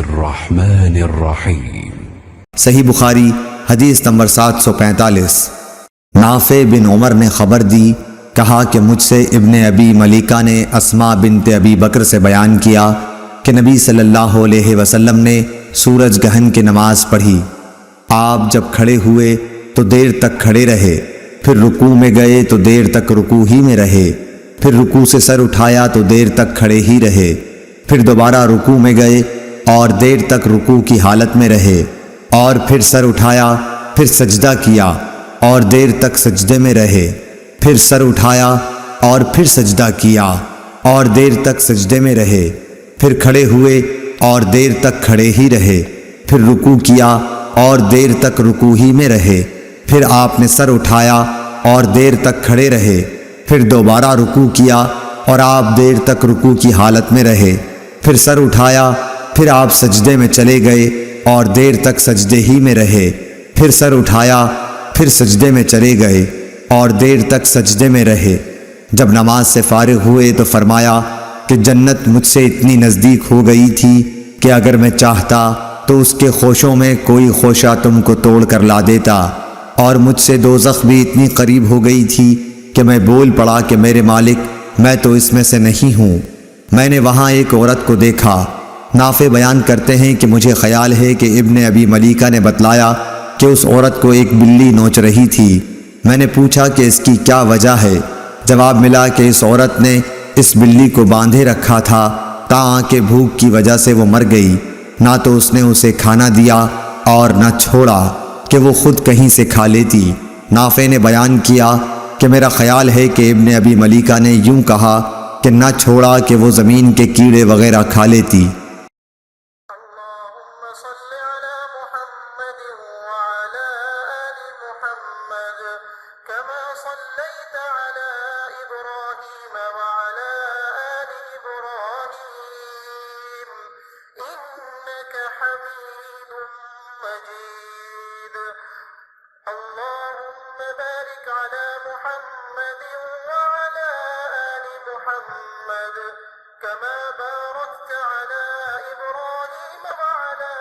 الرحمن الرحیم۔ صحیح بخاری حدیث نمبر 745۔ نافع بن عمر نے خبر دی، کہا کہ مجھ سے ابن ابی ملیکہ نے اسماء بنت ابی بکر سے بیان کیا کہ نبی صلی اللہ علیہ وسلم نے سورج گہن کی نماز پڑھی۔ آپ جب کھڑے ہوئے تو دیر تک کھڑے رہے، پھر رکوع میں گئے تو دیر تک رکوع ہی میں رہے، پھر رکوع سے سر اٹھایا تو دیر تک کھڑے ہی رہے، پھر دوبارہ رکوع میں گئے اور دیر تک رکوع کی حالت میں رہے، اور پھر سر اٹھایا، پھر سجدہ کیا اور دیر تک سجدے میں رہے، پھر سر اٹھایا اور پھر سجدہ کیا اور دیر تک سجدے میں رہے، پھر کھڑے ہوئے اور دیر تک کھڑے ہی رہے، پھر رکوع کیا اور دیر تک رکوع ہی میں رہے، پھر آپ نے سر اٹھایا اور دیر تک کھڑے رہے، پھر دوبارہ رکوع کیا اور آپ دیر تک رکوع کی حالت میں رہے، پھر سر اٹھایا، پھر آپ سجدے میں چلے گئے اور دیر تک سجدے ہی میں رہے، پھر سر اٹھایا، پھر سجدے میں چلے گئے اور دیر تک سجدے میں رہے۔ جب نماز سے فارغ ہوئے تو فرمایا کہ جنت مجھ سے اتنی نزدیک ہو گئی تھی کہ اگر میں چاہتا تو اس کے خوشوں میں کوئی خوشہ تم کو توڑ کر لا دیتا، اور مجھ سے دوزخ بھی اتنی قریب ہو گئی تھی کہ میں بول پڑا کہ میرے مالک میں تو اس میں سے نہیں ہوں۔ میں نے وہاں ایک عورت کو دیکھا۔ نافع بیان کرتے ہیں کہ مجھے خیال ہے کہ ابن ابی ملیکہ نے بتلایا کہ اس عورت کو ایک بلی نوچ رہی تھی۔ میں نے پوچھا کہ اس کی کیا وجہ ہے؟ جواب ملا کہ اس عورت نے اس بلی کو باندھے رکھا تھا تاکہ بھوک کی وجہ سے وہ مر گئی، نہ تو اس نے اسے کھانا دیا اور نہ چھوڑا کہ وہ خود کہیں سے کھا لیتی۔ نافع نے بیان کیا کہ میرا خیال ہے کہ ابن ابی ملیکہ نے یوں کہا کہ نہ چھوڑا کہ وہ زمین کے کیڑے وغیرہ کھا لیتی۔ اللهم صل على محمد وعلى آل محمد كما صليت على إبراهيم وعلى آل إبراهيم إنك حميد مجيد اللهم بارك على محمد وعلى آل محمد كما باركت على إبراهيم وعلى